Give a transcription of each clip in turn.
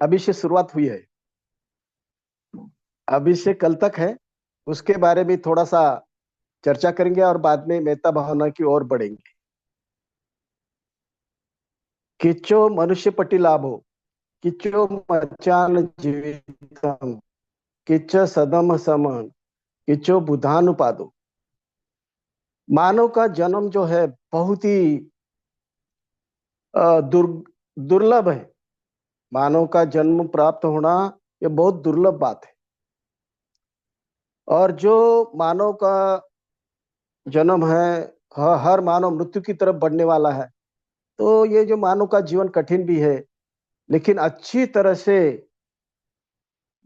अभी से शुरुआत हुई है, अभी से कल तक है। उसके बारे में थोड़ा सा चर्चा करेंगे और बाद में मेहता भावना की ओर बढ़ेंगे। किच्चो मनुष्य पट्टी लाभो, किच्चो मचान जीवितम, किच्च सदम समन, किच्चो बुधानुपादो। मानव का जन्म जो है बहुत ही दुर्लभ है। मानव का जन्म प्राप्त होना ये बहुत दुर्लभ बात है। और जो मानव का जन्म है, हर मानव मृत्यु की तरफ बढ़ने वाला है। तो ये जो मानव का जीवन कठिन भी है, लेकिन अच्छी तरह से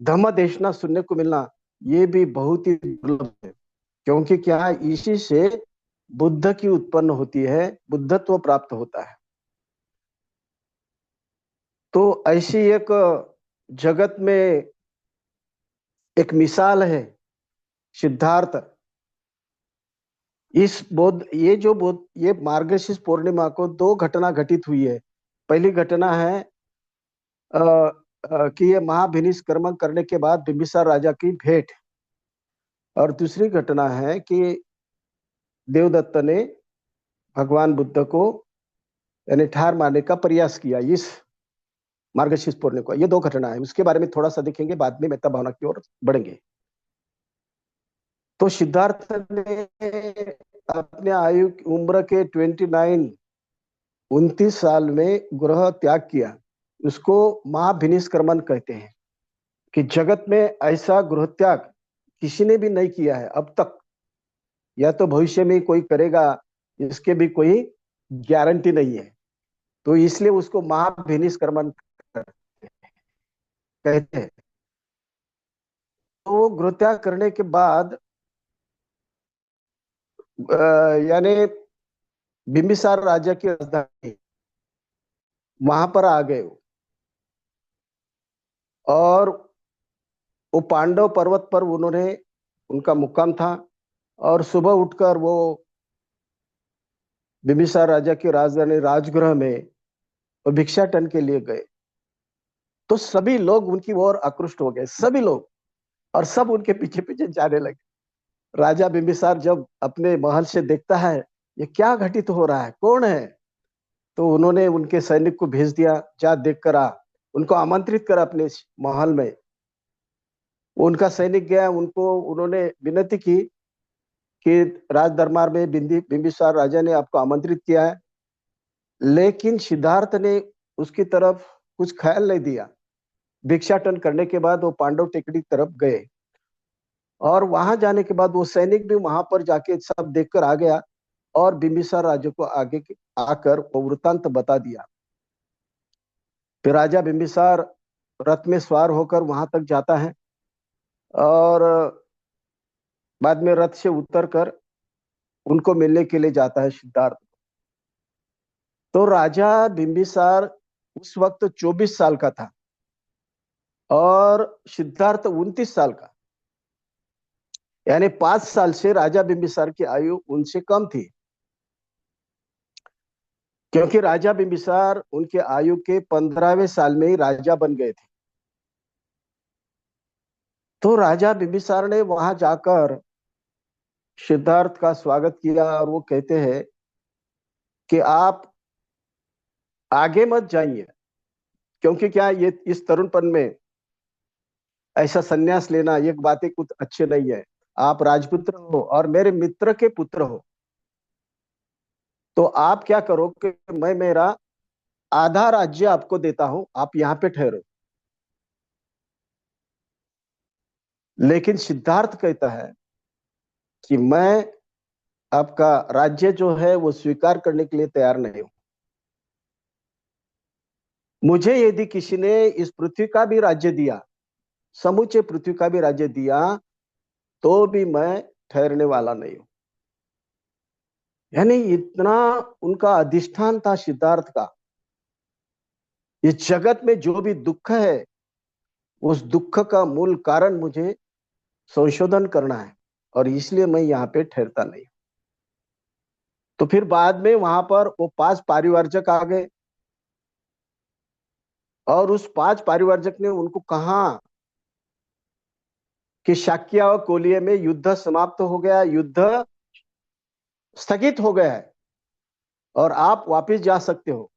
धम्म देशना सुनने को मिलना ये भी बहुत ही दुर्लभ है। क्योंकि क्या है, इसी से बुद्ध की उत्पन्न होती है, बुद्धत्व प्राप्त होता है। तो ऐसी एक जगत में एक मिसाल है सिद्धार्थ। इस बोध ये जो बोध ये मार्गशीर्ष पूर्णिमा को दो घटना घटित हुई है। पहली घटना है कि ये महाभिनिष्क्रमण करने के बाद बिंबिसार राजा की भेंट। और दूसरी घटना है कि देवदत्त ने भगवान बुद्ध को यानी ठार मारने का प्रयास किया इस मार्गशीर्ष पूर्णिमा को। ये दो घटना है, उसके बारे में थोड़ा सा देखेंगे, बाद में मेहता भावना की ओर बढ़ेंगे। तो सिद्धार्थ ने अपने आयु उम्र के 29 साल में गृह त्याग किया। उसको महाभिनिष्क्रमण कहते हैं कि जगत में ऐसा गृह त्याग किसी ने भी नहीं किया है अब तक, या तो भविष्य में कोई करेगा, इसके भी कोई गारंटी नहीं है। तो इसलिए उसको महाभिनिष्क्रमण कहते हैं। तो गृह त्याग करने के बाद यानी बिंबिसार राजा की राजधानी वहां पर आ गए और वो पांडव पर्वत पर उन्होंने उनका मुक्काम था। और सुबह उठकर वो बिंबिसार राजा की राजधानी राजगृह में वो भिक्षाटन के लिए गए। तो सभी लोग उनकी ओर आकृष्ट हो गए, सभी लोग, और सब उनके पीछे पीछे जाने लगे। राजा बिंबिसार जब अपने महल से देखता है ये क्या घटित हो रहा है, कौन है, तो उन्होंने उनके सैनिक को भेज दिया, जा देख कर आ, उनको आमंत्रित कर अपने महल में। उनका सैनिक गया, उनको उन्होंने विनती की कि राज दरबार में बिंबिसार राजा ने आपको आमंत्रित किया है। लेकिन सिद्धार्थ ने उसकी तरफ कुछ ख्याल नहीं दिया। भिक्षाटन करने के बाद वो पांडव टेकड़ी तरफ गए, और वहां जाने के बाद वो सैनिक भी वहां पर जाके सब देखकर आ गया, और बिंबिसार राजा को आगे आकर वो वृतांत बता दिया। फिर राजा बिंबिसार रथ में सवार होकर वहां तक जाता है, और बाद में रथ से उतर कर उनको मिलने के लिए जाता है सिद्धार्थ। तो राजा बिंबिसार उस वक्त 24 साल का था और सिद्धार्थ 29 साल का, यानी 5 साल से राजा बिंबिसार की आयु उनसे कम थी। क्योंकि राजा बिंबिसार उनके आयु के 15वें साल में ही राजा बन गए थे। तो राजा बिंबिसार ने वहां जाकर सिद्धार्थ का स्वागत किया, और वो कहते हैं कि आप आगे मत जाइए, क्योंकि क्या ये इस तरुणपन में ऐसा संन्यास लेना ये बातें कुछ अच्छे नहीं है। आप राजपुत्र हो और मेरे मित्र के पुत्र हो, तो आप क्या करो कि मैं मेरा आधा राज्य आपको देता हूं, आप यहां पे ठहरो। लेकिन सिद्धार्थ कहता है कि मैं आपका राज्य जो है वो स्वीकार करने के लिए तैयार नहीं हूं। मुझे यदि किसी ने इस पृथ्वी का भी राज्य दिया, समूचे पृथ्वी का भी राज्य दिया, तो भी मैं ठहरने वाला नहीं हूं। यानी इतना उनका अधिष्ठान था सिद्धार्थ का, इस जगत में जो भी दुख है उस दुख का मूल कारण मुझे संशोधन करना है, और इसलिए मैं यहाँ पे ठहरता नहीं। तो फिर बाद में वहां पर वो 5 परिवारजक आ गए, और उस 5 परिवारजक ने उनको कहा कि शाक्य और कोलिय में युद्ध समाप्त हो गया, युद्ध स्थगित हो गया है और आप वापस जा सकते हो।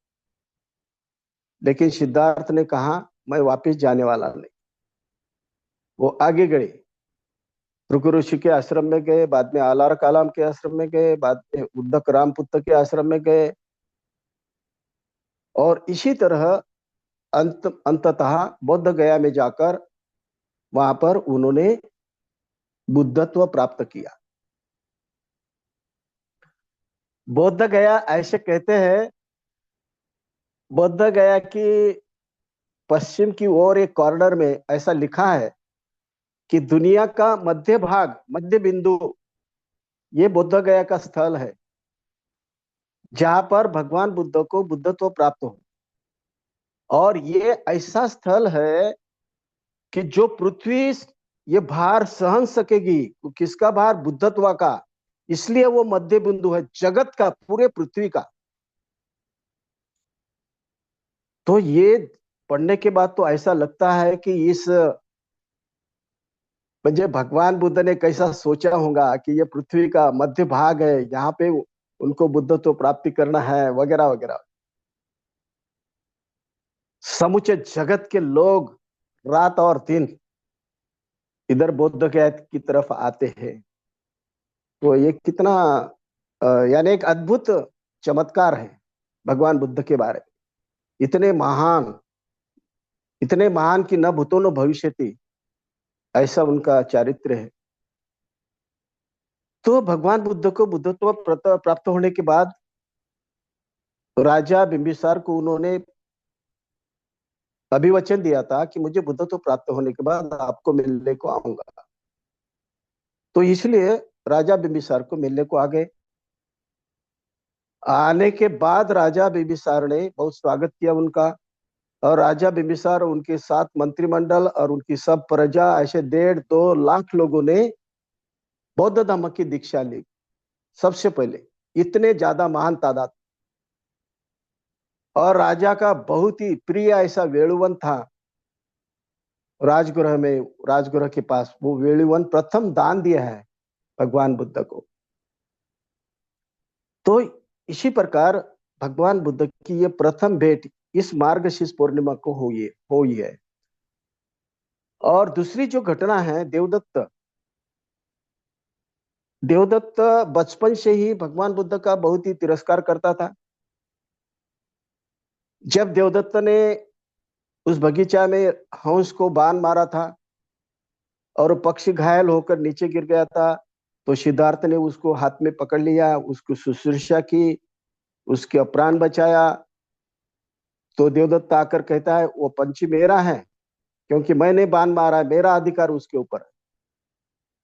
लेकिन सिद्धार्थ ने कहा मैं वापस जाने वाला नहीं। वो आगे गए, भृगु ऋषि के आश्रम में गए, बाद में आलार कालाम के आश्रम में गए, बाद में उद्दक रामपुत्र के आश्रम में गए, और इसी तरह अंततः बौद्ध गया में जाकर वहां पर उन्होंने बुद्धत्व प्राप्त किया। बौद्ध गया ऐसे कहते हैं, बौद्ध गया की पश्चिम की ओर एक कॉर्नर में ऐसा लिखा है कि दुनिया का मध्य भाग, मध्य बिंदु, ये बुद्ध गया का स्थल है जहां पर भगवान बुद्ध को बुद्धत्व प्राप्त हो। और ये ऐसा स्थल है कि जो पृथ्वी ये भार सहन सकेगी, किसका भार? बुद्धत्व का। इसलिए वो मध्य बिंदु है जगत का, पूरे पृथ्वी का। तो ये पढ़ने के बाद तो ऐसा लगता है कि इस मुझे भगवान बुद्ध ने कैसा सोचा होगा कि ये पृथ्वी का मध्य भाग है, यहाँ पे उनको बुद्धत्व प्राप्ति करना है, वगैरह वगैरह। समुचे जगत के लोग रात और दिन इधर बौद्ध गया की तरफ आते हैं। तो ये कितना यानी एक अद्भुत चमत्कार है भगवान बुद्ध के बारे में। इतने महान कि न भूतो न भविष्यति, ऐसा उनका चारित्र है। तो भगवान बुद्ध को बुद्धत्व प्राप्त होने के बाद राजा बिंबिसार को उन्होंने अभिवचन दिया था कि मुझे बुद्धत्व प्राप्त होने के बाद आपको मिलने को आऊंगा। तो इसलिए राजा बिंबिसार को मिलने को आ गए। आने के बाद राजा बिंबिसार ने बहुत स्वागत किया उनका, और राजा बिंबिसार और उनके साथ मंत्रिमंडल और उनकी सब प्रजा, ऐसे 1.5-2 लाख लोगों ने बौद्ध धर्म की दीक्षा ली सबसे पहले। इतने ज्यादा महान तादाद। और राजा का बहुत ही प्रिय ऐसा वेणुवन था राजगृह में, राजगृह के पास वो वेणुवन प्रथम दान दिया है भगवान बुद्ध को। तो इसी प्रकार भगवान बुद्ध की ये प्रथम भेंट इस मार्गशीर्ष पूर्णिमा को हुई है। और दूसरी जो घटना है, देवदत्त देवदत्त बचपन से ही भगवान बुद्ध का बहुत ही तिरस्कार करता था। जब देवदत्त ने उस बगीचा में हंस को बाण मारा था और पक्षी घायल होकर नीचे गिर गया था, तो सिद्धार्थ ने उसको हाथ में पकड़ लिया, उसको शुश्रूषा की, उसके प्राण बचाया। तो देवदत्त आकर कहता है वो पंछी मेरा है, क्योंकि मैंने बाण मारा है, मेरा अधिकार उसके ऊपर है।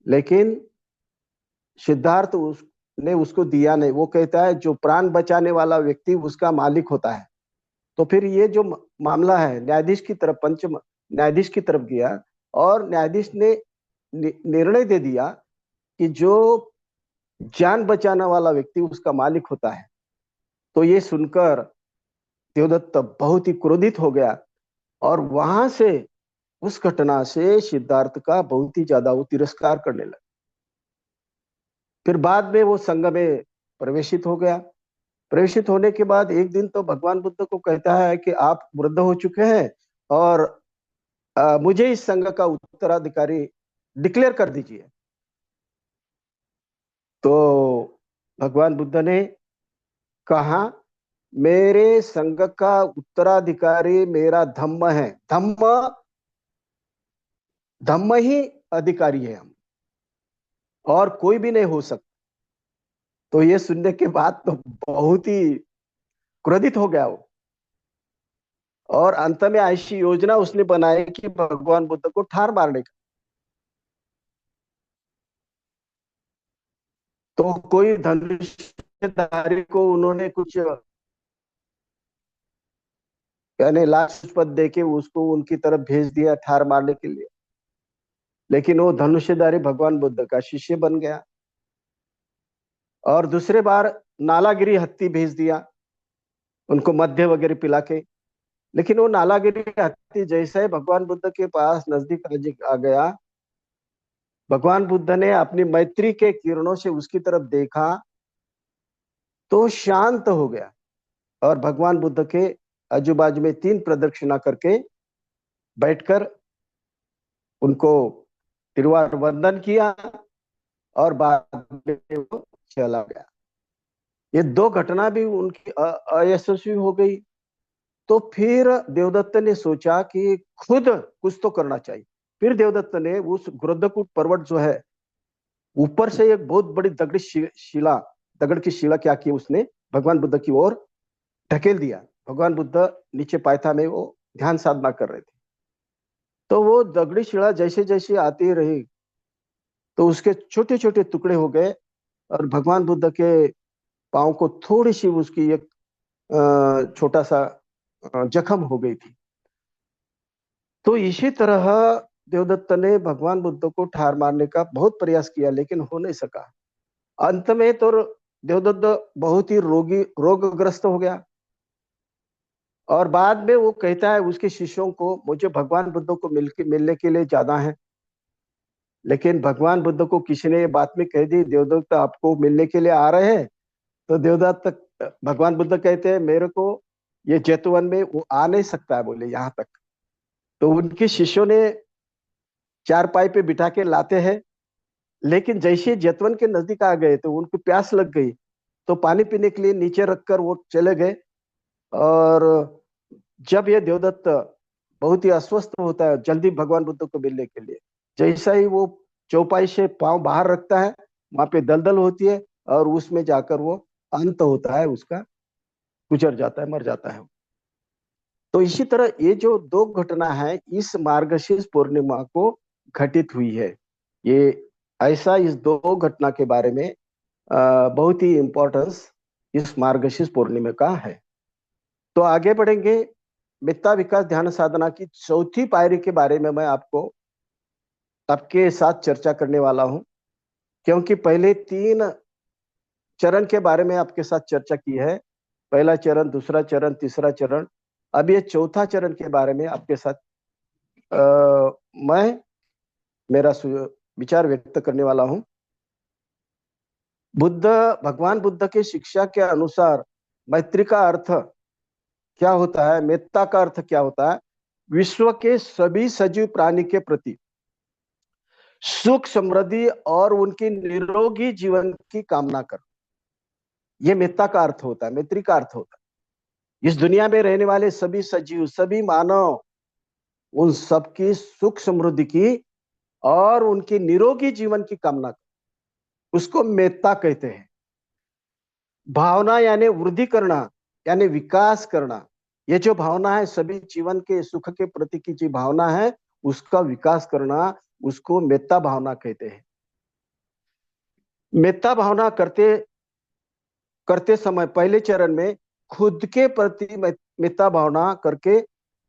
लेकिन सिद्धार्थ ने उसको दिया नहीं। वो कहता है जो प्राण बचाने वाला व्यक्ति उसका मालिक होता है। तो फिर ये जो मामला है न्यायाधीश की तरफ, पंच न्यायाधीश की तरफ गया, और न्यायाधीश ने निर्णय दे दिया कि जो जान बचाने वाला व्यक्ति उसका मालिक होता है। तो ये सुनकर देवदत्त बहुत ही क्रोधित हो गया, और वहां से, उस घटना से सिद्धार्थ का बहुत ही ज्यादा वो तिरस्कार करने लगा। फिर बाद में वो संघ में प्रवेशित हो गया। प्रवेशित होने के बाद एक दिन तो भगवान बुद्ध को कहता है कि आप वृद्ध हो चुके हैं और मुझे इस संघ का उत्तराधिकारी डिक्लेयर कर दीजिए। तो भगवान बुद्ध ने कहा मेरे संघ का उत्तराधिकारी मेरा धम्म है, धम्म धम्म ही अधिकारी है हम, और कोई भी नहीं हो सकता। तो ये सुनने के बाद तो बहुत ही क्रोधित हो गया वो, और अंत में ऐसी योजना उसने बनाई कि भगवान बुद्ध को ठार मारने का। तो कोई धनुष्यधारी को उन्होंने कुछ यानी लास्ट पद देके उसको उनकी तरफ भेज दिया ठार मारने के लिए। लेकिन वो धनुष्यधारी भगवान बुद्ध का शिष्य बन गया। और दूसरे बार नालागिरी हत्ती भेज दिया, उनको मध्य वगैरह पिला के। लेकिन वो नालागिरी हाथी जैसे ही भगवान बुद्ध के पास नजदीक आ गया, भगवान बुद्ध ने अपनी मैत्री के किरणों से उसकी तरफ देखा तो शांत हो गया, और भगवान बुद्ध के आजू बाजू में 3 प्रदक्षिणा करके बैठकर उनको तिरुवार वंदन किया, और बाद में वो चला गया। ये 2 घटना भी उनकी अयशस्वी हो गई। तो फिर देवदत्त ने सोचा कि खुद कुछ तो करना चाहिए। फिर देवदत्त ने उस गुरुद्धकूट पर्वत जो है, ऊपर से एक बहुत बड़ी शिला, दगड़ की शिला क्या की उसने, भगवान बुद्ध की ओर ढकेल दिया। भगवान बुद्ध नीचे पायथा में वो ध्यान साधना कर रहे थे। तो वो दगड़ी शिला जैसे जैसे आती रही तो उसके छोटे छोटे टुकड़े हो गए, और भगवान बुद्ध के पांव को थोड़ी सी उसकी एक छोटा सा जख्म हो गई थी। तो इसी तरह देवदत्त ने भगवान बुद्ध को ठार मारने का बहुत प्रयास किया, लेकिन हो नहीं सका। अंत में तो देवदत्त बहुत ही रोगग्रस्त हो गया, और बाद में वो कहता है उसके शिष्यों को, मुझे भगवान बुद्ध को मिलने के लिए जाना है। लेकिन भगवान बुद्ध को किसी ने ये बात में कह दी, देवदत्त आपको मिलने के लिए आ रहे हैं। तो देवदत्त, भगवान बुद्ध कहते हैं मेरे को ये जैतवन में वो आ नहीं सकता है, बोले यहाँ तक। तो उनके शिष्यों ने चारपाई पे बिठा के लाते हैं, लेकिन जैसे जैतवन के नजदीक आ गए तो उनको प्यास लग गई, तो पानी पीने के लिए नीचे रखकर वो चले गए। और जब ये देवदत्त बहुत ही अस्वस्थ होता है जल्दी भगवान बुद्ध को मिलने के लिए, जैसा ही वो चौपाई से पांव बाहर रखता है, वहां पे दलदल होती है, और उसमें जाकर वो अंत होता है उसका, गुजर जाता है, मर जाता है। तो इसी तरह ये जो 2 घटना है इस मार्गशीर्ष पूर्णिमा को घटित हुई है। ये ऐसा इस 2 घटना के बारे में बहुत ही इंपॉर्टेंस इस मार्गशीर्ष पूर्णिमा का है। तो आगे बढ़ेंगे। मित्ता विकास ध्यान साधना की चौथी पायरी के बारे में मैं आपके साथ चर्चा करने वाला हूं, क्योंकि पहले 3 चरण के बारे में आपके साथ चर्चा की है। पहला चरण, दूसरा चरण, तीसरा चरण। अब ये चौथा चरण के बारे में आपके साथ मैं मेरा विचार व्यक्त करने वाला हूं। भगवान बुद्ध की शिक्षा के अनुसार मैत्री का अर्थ क्या होता है, मेत्ता का अर्थ क्या होता है? विश्व के सभी सजीव प्राणी के प्रति सुख समृद्धि और उनकी निरोगी जीवन की कामना कर, ये मेत्ता का अर्थ होता है, मैत्री का अर्थ होता है। इस दुनिया में रहने वाले सभी सजीव, सभी मानव, उन सबकी सुख समृद्धि की और उनकी निरोगी जीवन की कामना कर, उसको मेत्ता कहते हैं। भावना यानी वृद्धि करना, यानी विकास करना। ये जो भावना है सभी जीवन के सुख के प्रति की जो भावना है उसका विकास करना, उसको मेत्ता भावना कहते हैं। मेत्ता भावना करते करते समय पहले चरण में खुद के प्रति मेत्ता भावना करके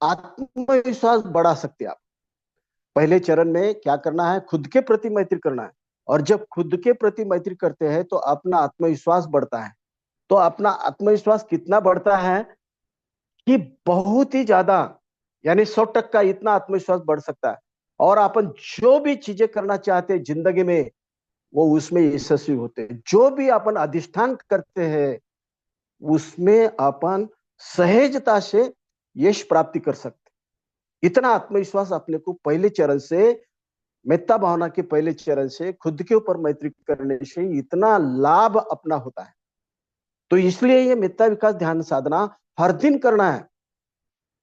आत्मविश्वास बढ़ा सकते हैं आप। पहले चरण में क्या करना है? खुद के प्रति मैत्री करना है, और जब खुद के प्रति मैत्री करते हैं तो अपना आत्मविश्वास बढ़ता है। तो अपना आत्मविश्वास कितना बढ़ता है कि बहुत ही ज्यादा, यानी 100% इतना आत्मविश्वास बढ़ सकता है, और अपन जो भी चीजें करना चाहते हैं जिंदगी में वो उसमें यशस्वी होते हैं। जो भी अपन अधिष्ठान करते हैं उसमें अपन सहजता से यश प्राप्ति कर सकते। इतना आत्मविश्वास अपने को पहले चरण से, मेत्ता भावना के पहले चरण से खुद के ऊपर मैत्री करने से इतना लाभ अपना होता है। तो इसलिए ये मेत्ता विकास ध्यान साधना हर दिन करना है।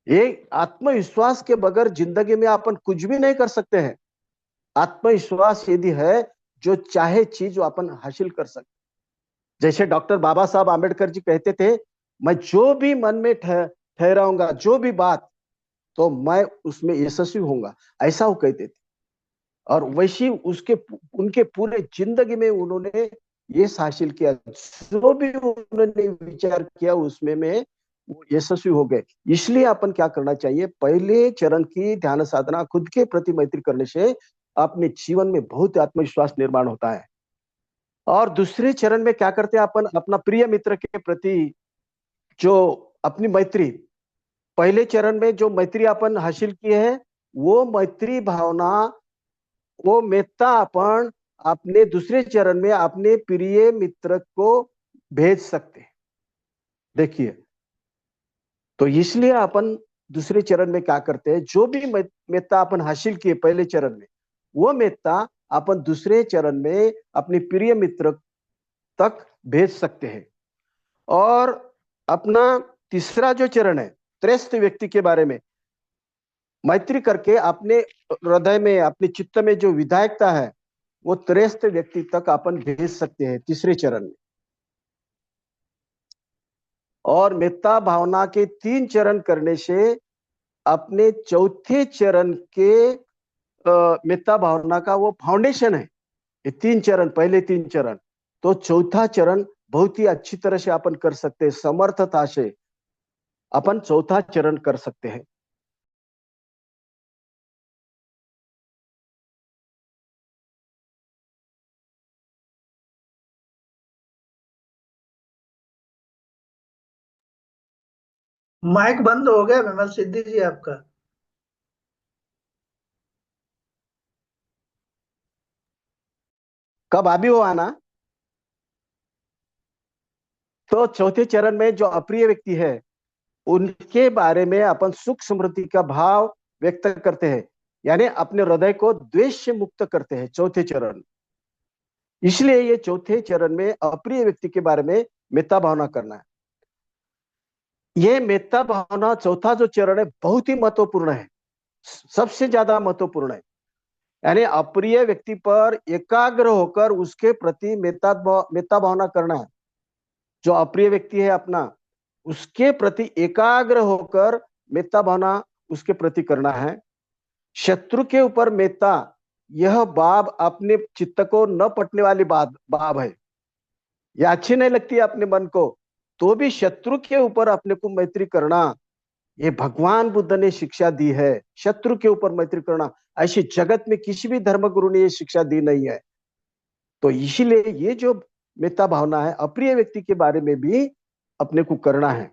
ये आत्मविश्वास के बगैर जिंदगी में अपन कुछ भी नहीं कर सकते हैं। आत्मविश्वास यदि है जो चाहे चीज वो अपन हासिल कर सकते। जैसे डॉक्टर बाबा साहब आम्बेडकर जी कहते थे, मैं जो भी मन में ठहराऊंगा, जो भी बात, तो मैं उसमें यशस्वी होऊंगा, ऐसा वो कहते थे। और वैसी उनके पूरे जिंदगी में उन्होंने ये हासिल किया। जो भी उन्होंने विचार किया उसमें में वो यशस्वी हो गए। इसलिए अपन क्या करना चाहिए? पहले चरण की ध्यान साधना खुद के प्रति मैत्री करने से अपने जीवन में बहुत आत्मविश्वास निर्माण होता है। और दूसरे चरण में क्या करते हैं? अपन अपना प्रिय मित्र के प्रति जो अपनी मैत्री पहले चरण में जो मैत्री अपन हासिल किए हैं, वो मैत्री भावना, वो मेत्ता अपन अपने दूसरे चरण में अपने प्रिय मित्र को भेज सकते हैं। देखिए, तो इसलिए अपन दूसरे चरण में क्या करते हैं, जो भी मेत्ता अपन हासिल किए पहले चरण में, वो मेत्ता अपन दूसरे चरण में अपने प्रिय मित्र तक भेज सकते हैं। और अपना तीसरा जो चरण है, त्रस्त व्यक्ति के बारे में मैत्री करके अपने हृदय में, अपने चित्त में जो विधायकता है, वो त्रस्त व्यक्ति तक अपन भेज सकते हैं तीसरे चरण में। और मेत्ता भावना के 3 चरण करने से अपने चौथे चरण के मेत्ता भावना का वो फाउंडेशन है। ये 3 चरण, पहले 3 चरण, तो चौथा चरण बहुत ही अच्छी तरह से अपन कर सकते हैं, समर्थता से अपन चौथा चरण कर सकते हैं। माइक बंद हो गया विमल सिद्धि जी आपका। कब अभी हो आना। तो चौथे चरण में जो अप्रिय व्यक्ति है, उनके बारे में अपन सुख समृद्धि का भाव व्यक्त करते हैं, यानी अपने हृदय को द्वेष से मुक्त करते हैं चौथे चरण। इसलिए ये चौथे चरण में अप्रिय व्यक्ति के बारे में मेत्ता भावना करना है। ये मेत्ता भावना चौथा जो चरण है बहुत ही महत्वपूर्ण है, सबसे ज्यादा महत्वपूर्ण है। यानी अप्रिय व्यक्ति पर एकाग्र होकर उसके प्रति मेत्ता भावना करना है। जो अप्रिय व्यक्ति है अपना, उसके प्रति एकाग्र होकर मेत्ता भावना उसके प्रति करना है। शत्रु के ऊपर मेत्ता, यह बाब अपने चित्त को न पटने वाली बाब है, यह अच्छी नहीं लगती है अपने मन को, तो भी शत्रु के ऊपर अपने को मैत्री करना, ये भगवान बुद्ध ने शिक्षा दी है। शत्रु के ऊपर मैत्री करना ऐसी जगत में किसी भी धर्मगुरु ने ये शिक्षा दी नहीं है। तो इसीलिए ये जो मेत्ता भावना है, अप्रिय व्यक्ति के बारे में भी अपने को करना है।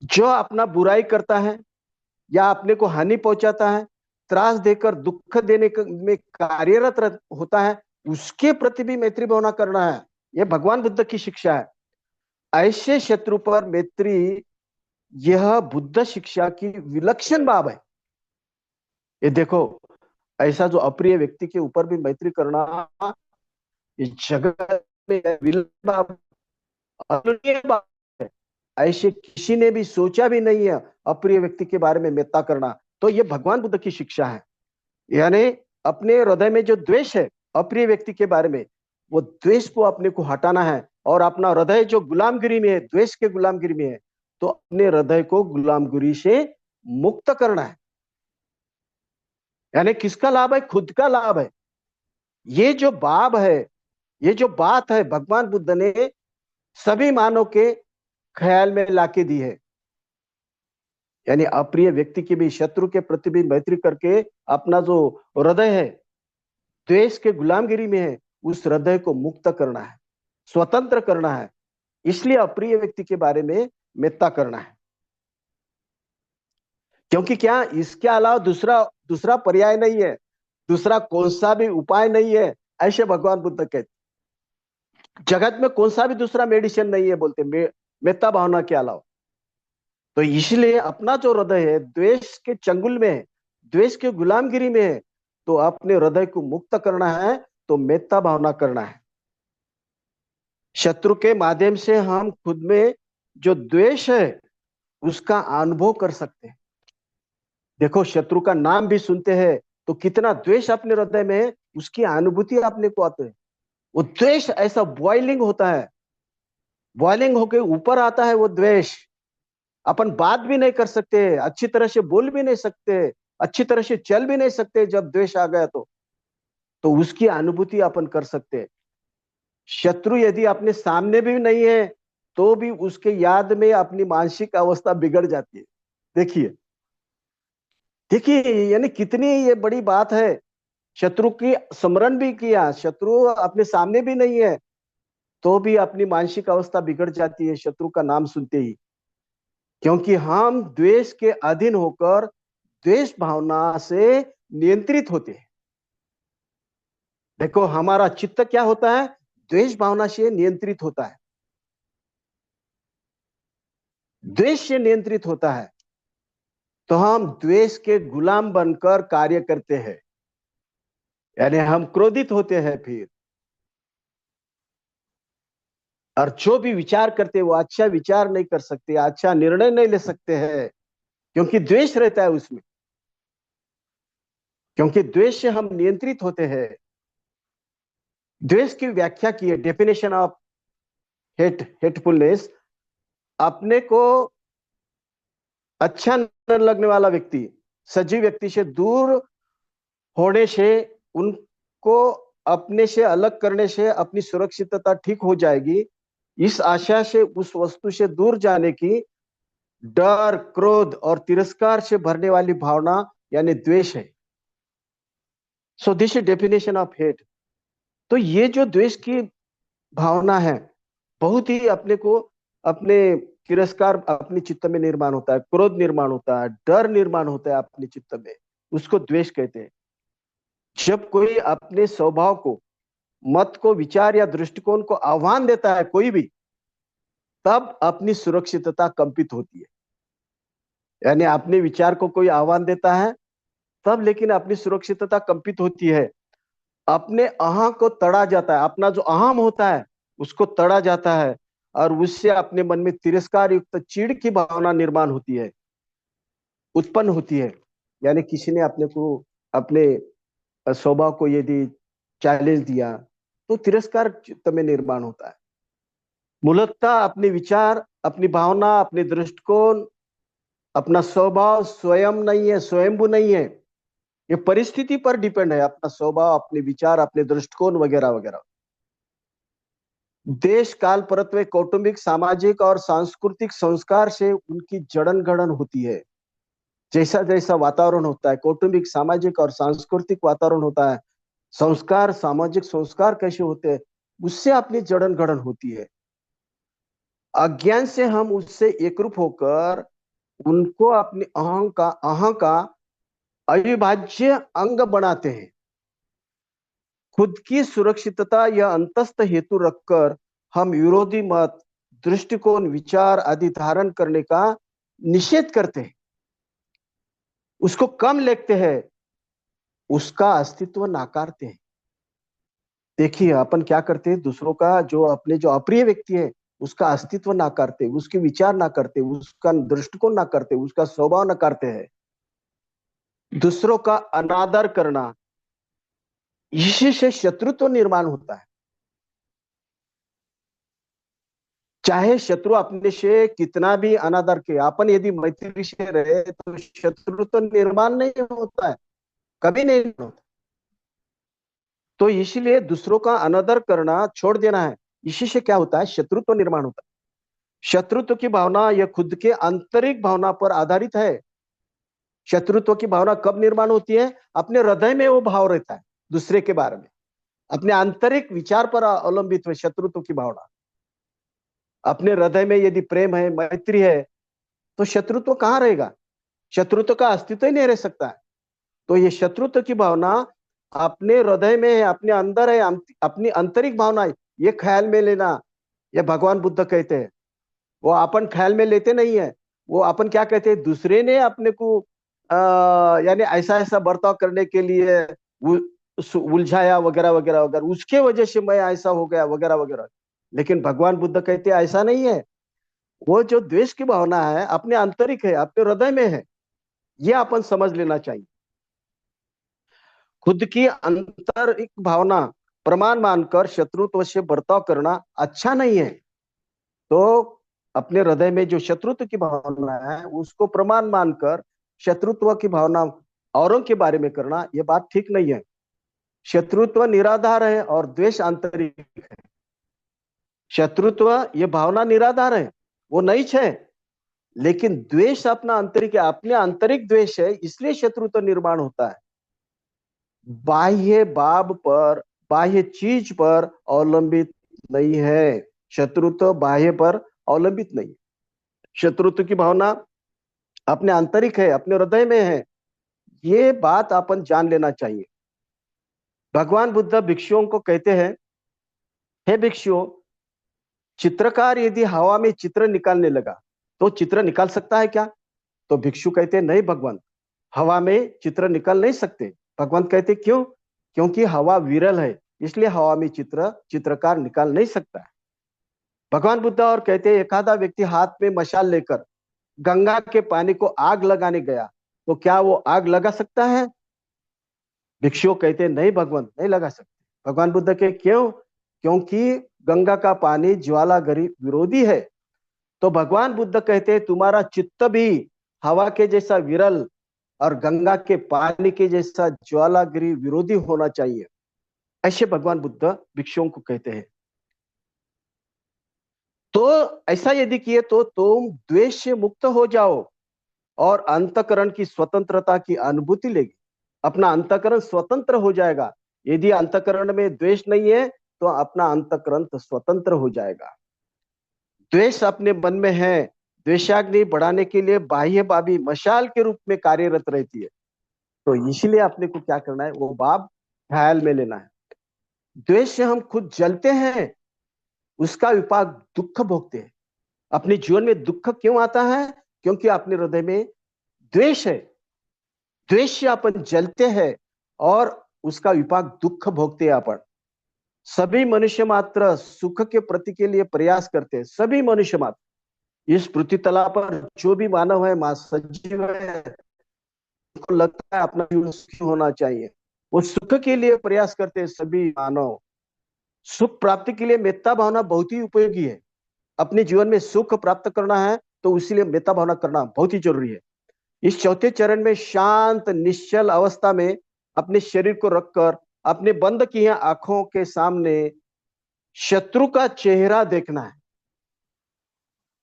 जो अपना बुराई करता है या अपने को हानि पहुंचाता है, त्रास देकर दुख देने में कार्यरत होता है, उसके प्रति भी मैत्री भावना करना है। यह भगवान बुद्ध की शिक्षा है। ऐसे शत्रु पर मैत्री, यह बुद्ध शिक्षा की विलक्षण बाब है। ये देखो, ऐसा जो अप्रिय व्यक्ति के ऊपर भी मैत्री करना, ये जगत में विलक्षण बाब, अतुलनीय बाब है। ऐसे किसी ने भी सोचा भी नहीं है अप्रिय व्यक्ति के बारे में मेत्ता करना। तो ये भगवान बुद्ध की शिक्षा है। यानी अपने हृदय में जो द्वेष है अप्रिय व्यक्ति के बारे में, वो द्वेष को अपने को हटाना है। और अपना हृदय जो गुलामगिरी में है, द्वेष के गुलामगिरी में है, तो अपने हृदय को गुलामगिरी से मुक्त करना है। यानी किसका लाभ है? खुद का लाभ है। ये जो बाब है, ये जो बात है, भगवान बुद्ध ने सभी मानव के ख्याल में लाके दी है। यानी अप्रिय व्यक्ति की भी, शत्रु के प्रति भी मैत्री करके अपना जो हृदय है द्वेष के गुलामगिरी में है, उस हृदय को मुक्त करना है, स्वतंत्र करना है। इसलिए अप्रिय व्यक्ति के बारे में मेत्ता करना है। क्योंकि क्या इसके अलावा दूसरा दूसरा पर्याय नहीं है, दूसरा कौन सा भी उपाय नहीं है, ऐसे भगवान बुद्ध कहते। जगत में कौन सा भी दूसरा मेडिसिन नहीं है बोलते मेत्ता भावना के अलावा। तो इसलिए अपना जो हृदय है द्वेष के चंगुल में है, द्वेष के गुलामगिरी में है, तो अपने हृदय को मुक्त करना है, तो मेत्ता भावना करना है। शत्रु के माध्यम से हम खुद में जो द्वेष है उसका अनुभव कर सकते हैं। देखो, शत्रु का नाम भी सुनते हैं तो कितना द्वेष अपने हृदय में है, उसकी अनुभूति अपने को आती है। वो द्वेष ऐसा बॉइलिंग होता है, बॉइलिंग होके ऊपर आता है वो द्वेष। अपन बात भी नहीं कर सकते, अच्छी तरह से बोल भी नहीं सकते, अच्छी तरह से चल भी नहीं सकते जब द्वेष आ गया तो उसकी अनुभूति अपन कर सकते हैं। शत्रु यदि अपने सामने भी नहीं है तो भी उसके याद में अपनी मानसिक अवस्था बिगड़ जाती है। देखिए, देखिए, यानी कितनी ये बड़ी बात है। शत्रु की स्मरण भी किया, शत्रु अपने सामने भी नहीं है तो भी अपनी मानसिक अवस्था बिगड़ जाती है शत्रु का नाम सुनते ही। क्योंकि हम द्वेष के अधीन होकर द्वेष भावना से नियंत्रित होते हैं। देखो, हमारा चित्त क्या होता है? द्वेष भावना से नियंत्रित होता है, द्वेष से नियंत्रित होता है। तो हम द्वेष के गुलाम बनकर कार्य करते हैं, यानी हम क्रोधित होते हैं फिर, और जो भी विचार करते हैं वो अच्छा विचार नहीं कर सकते, अच्छा निर्णय नहीं ले सकते हैं, क्योंकि द्वेष रहता है उसमें। क्योंकि द्वेष से हम नियंत्रित होते हैं। द्वेष की व्याख्या की है, डेफिनेशन ऑफ हेटफुलनेस: अपने को अच्छा न लगने वाला व्यक्ति, सजीव व्यक्ति से दूर होने से, उनको अपने से अलग करने से अपनी सुरक्षितता ठीक हो जाएगी, इस आशा से उस वस्तु से दूर जाने की डर, क्रोध और तिरस्कार से भरने वाली भावना यानी द्वेष है। So this is definition of hate. तो ये जो द्वेष की भावना है, बहुत ही अपने को, अपने तिरस्कार अपने चित्त में निर्माण होता है, क्रोध निर्माण होता है, डर निर्माण होता है अपने चित्त में, उसको द्वेष कहते हैं। जब कोई अपने स्वभाव को, मत को, विचार या दृष्टिकोण को आह्वान देता है कोई भी, तब अपनी सुरक्षितता कंपित होती है। यानी अपने विचार को कोई आह्वान देता है तब, लेकिन अपनी सुरक्षितता कंपित होती है। अपने अहं को तड़ा जाता है, अपना जो अहम होता है उसको तड़ा जाता है, और उससे अपने मन में तिरस्कार युक्त चिढ़ की भावना निर्माण होती है, उत्पन्न होती है। यानी किसी ने अपने को, अपने स्वभाव को यदि चैलेंज दिया तो तिरस्कार चित्त में निर्माण होता है। मूलतः अपने विचार, अपनी भावना, अपने दृष्टिकोण, अपना स्वभाव स्वयं नहीं है, स्वयंभू नहीं है, ये परिस्थिति पर डिपेंड है। अपना स्वभाव, अपने विचार, अपने दृष्टिकोण वगैरह वगैरह। देश काल परत्वे, कौटुंबिक, सामाजिक और सांस्कृतिक संस्कार से उनकी जड़न गड़न होती है। जैसा जैसा वातावरण होता है, कौटुंबिक, सामाजिक और सांस्कृतिक वातावरण होता है, संस्कार, सामाजिक संस्कार कैसे होते हैं, उससे अपनी जड़न गड़न होती है। अज्ञान से हम उससे एकरूप होकर उनको अपने अहं का अविभाज्य अंग बनाते हैं। खुद की सुरक्षितता या अंतस्थ हेतु रखकर हम विरोधी मत, दृष्टिकोण, विचार आदि धारण करने का निषेध करते हैं, उसको कम लेते हैं, उसका अस्तित्व नाकारते हैं। देखिए, अपन क्या करते हैं, दूसरों का, जो अपने जो अप्रिय व्यक्ति है उसका अस्तित्व नाकारते, उसके विचार ना करते, उसका दृष्टिकोण ना करते, उसका स्वभाव नकारते हैं। दूसरों का अनादर करना, इसी से शत्रुत्व निर्माण होता है। चाहे शत्रु अपने से कितना भी अनादर के, अपन यदि मैत्री से रहे तो शत्रुत्व निर्माण नहीं होता है, कभी नहीं होता। तो इसीलिए दूसरों का अनादर करना छोड़ देना है। इसी से क्या होता है? शत्रुत्व निर्माण होता है। शत्रुत्व की भावना यह खुद के आंतरिक भावना पर आधारित है। शत्रुत्व की भावना कब निर्माण होती है? अपने हृदय में वो भाव रहता है दूसरे के बारे में, अपने आंतरिक विचार पर अवलंबित है शत्रुत्व की भावना। अपने हृदय में यदि प्रेम है, मैत्री है, तो शत्रुत्व कहाँ रहेगा? शत्रुत्व का अस्तित्व ही नहीं रह सकता है। तो ये शत्रुत्व की भावना अपने हृदय में है, अपने अंदर है, अपनी आंतरिक भावना है। ये ख्याल में लेना, ये भगवान बुद्ध कहते हैं। वो अपन ख्याल में लेते नहीं है, वो अपन क्या कहते हैं, दूसरे ने अपने को यानी ऐसा ऐसा बर्ताव करने के लिए उलझाया वगैरह वगैरह वगैरह, उसके वजह से मैं ऐसा हो गया वगैरह वगैरह। लेकिन भगवान बुद्ध कहते हैं ऐसा नहीं है। वो जो द्वेष की भावना है अपने आंतरिक है, अपने हृदय में है, ये अपन समझ लेना चाहिए। खुद की आंतरिक भावना प्रमाण मानकर शत्रुत्व से बर्ताव करना अच्छा नहीं है। तो अपने हृदय में जो शत्रुत्व की भावना है उसको प्रमाण मानकर शत्रुत्व की भावना औरों के बारे में करना, यह बात ठीक नहीं है। शत्रुत्व निराधार है और द्वेष आंतरिक है। शत्रुत्व ये भावना निराधार है, वो नीच है, लेकिन द्वेष अपना आंतरिक है, अपने आंतरिक द्वेष है, इसलिए शत्रुत्व निर्माण होता है। बाह्य भाव पर, बाह्य चीज पर अवलंबित नहीं है। शत्रुत्व बाह्य पर अवलंबित नहीं। शत्रुत्व की भावना अपने आंतरिक है, अपने हृदय में है। ये बात अपन जान लेना चाहिए। भगवान बुद्ध भिक्षुओं को कहते हैं, हे भिक्षुओं, चित्रकार यदि हवा में चित्र निकालने लगा तो चित्र निकाल सकता है क्या? तो भिक्षु कहते हैं, नहीं भगवान, हवा में चित्र निकाल नहीं सकते। भगवान कहते, क्यों? क्योंकि हवा विरल है, इसलिए हवा में चित्रकार निकाल नहीं सकता है। भगवान बुद्ध और कहते हैं, एखादा व्यक्ति हाथ में मशाल लेकर गंगा के पानी को आग लगाने गया तो क्या वो आग लगा सकता है? भिक्षुओं कहते हैं, नहीं भगवान, नहीं लगा सकते। भगवान बुद्ध के, क्यों? क्योंकि गंगा का पानी ज्वालागरी विरोधी है। तो भगवान बुद्ध कहते हैं, तुम्हारा चित्त भी हवा के जैसा विरल और गंगा के पानी के जैसा ज्वालागिरी विरोधी होना चाहिए। ऐसे भगवान बुद्ध भिक्षुओं को कहते हैं। तो ऐसा यदि किए तो तुम द्वेष से मुक्त हो जाओ और अंतकरण की स्वतंत्रता की अनुभूति लेगी। अपना अंतकरण स्वतंत्र हो जाएगा। यदि अंतकरण में द्वेष नहीं है तो अपना अंतकरण तो स्वतंत्र हो जाएगा। द्वेष अपने मन में है, द्वेषाग्नि बढ़ाने के लिए बाह्य भावी मशाल के रूप में कार्यरत रहती है। तो इसलिए अपने को क्या करना है, वो भाव ख्याल में लेना है। द्वेष से हम खुद जलते हैं, उसका विपाक दुख भोगते हैं। अपने जीवन में दुख क्यों आता है? क्योंकि अपने हृदय में द्वेष है। द्वेष से अपन जलते हैं और उसका विपाक दुख भोगते हैं अपन। सभी मनुष्य मात्र सुख के प्रति के लिए प्रयास करते हैं। सभी मनुष्य मात्र इस पृथ्वी तला पर जो भी मानव है, मां सजीव है, उनको लगता है अपना जीवन सुखी होना चाहिए। वो सुख के लिए प्रयास करते हैं सभी मानव। सुख प्राप्ति के लिए मेत्ता भावना बहुत ही उपयोगी है। अपने जीवन में सुख प्राप्त करना है तो इसीलिए मेत्ता भावना करना बहुत ही जरूरी है। इस चौथे चरण में शांत निश्चल अवस्था में अपने शरीर को रखकर अपने बंद किए आंखों के सामने शत्रु का चेहरा देखना है।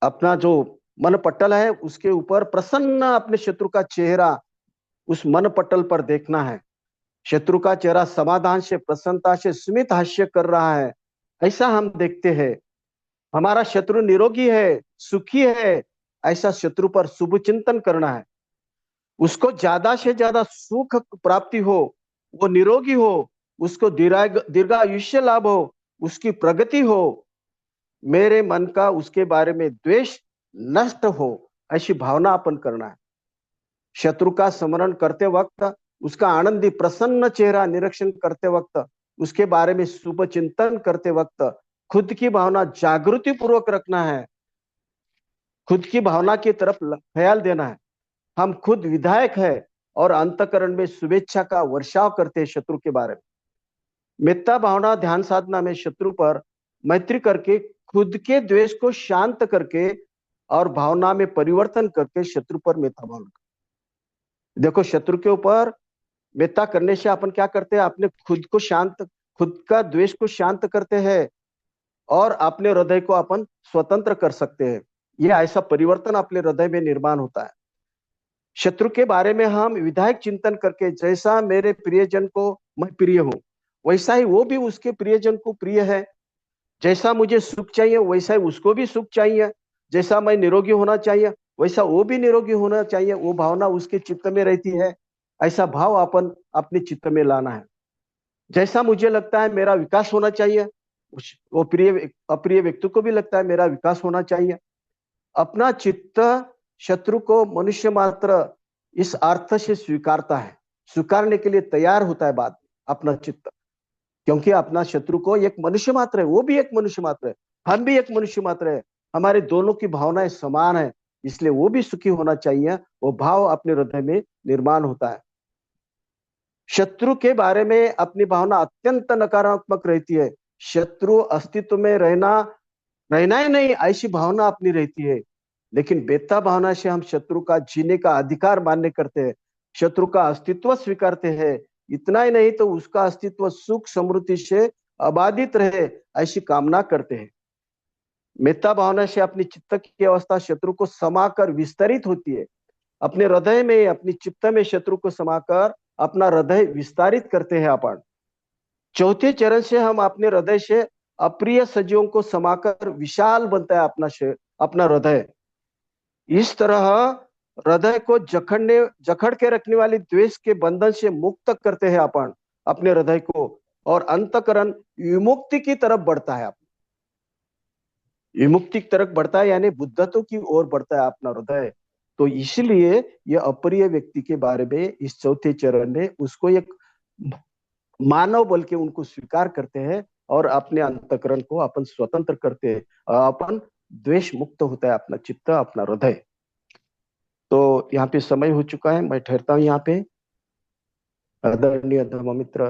अपना जो मन पटल है उसके ऊपर प्रसन्न अपने शत्रु का चेहरा उस मन पटल पर देखना है। शत्रु का चेहरा समाधान से, प्रसन्नता से स्मित हास्य कर रहा है, ऐसा हम देखते हैं। हमारा शत्रु निरोगी है, सुखी है, ऐसा शत्रु पर शुभ चिंतन करना है। उसको ज्यादा से ज्यादा सुख प्राप्ति हो, वो निरोगी हो, उसको दीर्घायुष्य लाभ हो, उसकी प्रगति हो, मेरे मन का उसके बारे में द्वेष नष्ट हो, ऐसी भावना अपन करना है। शत्रु का स्मरण करते वक्त, उसका आनंदी प्रसन्न चेहरा निरीक्षण करते वक्त, उसके बारे में शुभ चिंतन करते वक्त खुद की भावना जागृति पूर्वक रखना है। खुद की भावना की तरफ ख्याल देना है। हम खुद विधायक है और अंतकरण में शुभेच्छा का वर्षाव करते हैं शत्रु के बारे में। मेत्ता भावना ध्यान साधना में शत्रु पर मैत्री करके खुद के द्वेष को शांत करके और भावना में परिवर्तन करके शत्रु पर मेत्ता भावना। देखो, शत्रु के ऊपर मेत्ता करने से अपन क्या करते हैं, अपने खुद को शांत, खुद का द्वेष को शांत करते हैं और अपने हृदय को अपन स्वतंत्र कर सकते हैं। यह ऐसा परिवर्तन अपने हृदय में निर्माण होता है। शत्रु के बारे में हम विधायक चिंतन करके, जैसा मेरे प्रियजन को मैं प्रिय हूं वैसा ही वो भी उसके प्रियजन को प्रिय है। जैसा मुझे सुख चाहिए वैसा ही उसको भी सुख चाहिए। जैसा मैं निरोगी होना चाहिए वैसा वो भी निरोगी होना चाहिए। वो भावना उसके चित्त में रहती है। ऐसा भाव अपन अपने चित्त में लाना है। जैसा मुझे लगता है मेरा विकास होना चाहिए, वो प्रिय अप्रिय व्यक्ति को भी लगता है मेरा विकास होना चाहिए। अपना चित्त शत्रु को मनुष्य मात्र इस अर्थ से स्वीकारता है, स्वीकारने के लिए तैयार होता है बाद में अपना चित्त। क्योंकि अपना शत्रु को एक मनुष्य मात्र है, वो भी एक मनुष्य मात्र है, हम भी एक मनुष्य मात्र है। हमारे दोनों की भावनाएं समान है, इसलिए वो भी सुखी होना चाहिए। वो भाव अपने हृदय में निर्माण होता है। शत्रु के बारे में अपनी भावना अत्यंत नकारात्मक रहती है। शत्रु अस्तित्व में रहना ही नहीं, ऐसी भावना अपनी रहती है। लेकिन बेता भावना से हम शत्रु का जीने का अधिकार मान्य करते हैं, शत्रु का अस्तित्व स्वीकारते हैं। इतना ही नहीं तो उसका अस्तित्व सुख समृद्धि से अबाधित रहे, ऐसी कामना करते हैं। मेत्ता भावना से अपनी चित्त की अवस्था शत्रु को समाकर विस्तरित होती है। अपने हृदय में, अपनी चित्त में शत्रु को समाकर अपना हृदय विस्तारित करते हैं अपन। चौथे चरण से हम अपने हृदय से अप्रिय सजीवों को समाकर विशाल बनता है अपना हृदय। इस तरह हृदय को जकड़ के रखने वाली द्वेष के बंधन से मुक्त करते हैं अपन अपने हृदय को, और अंतकरण विमुक्ति की तरफ बढ़ता है। विमुक्ति की तरफ बढ़ता है यानी बुद्धत्व की ओर बढ़ता है अपना हृदय। तो इसलिए ये अप्रिय व्यक्ति के बारे में इस चौथे चरण में उसको एक मानव बोल के उनको स्वीकार करते हैं, और अपने अंतकरण को अपन स्वतंत्र करते हैं, अपन द्वेष मुक्त होता है अपना चित्त, अपना हृदय। तो यहाँ पे समय हो चुका है, मैं ठहरता हूँ यहाँ पे। आदरणीय धर्ममित्र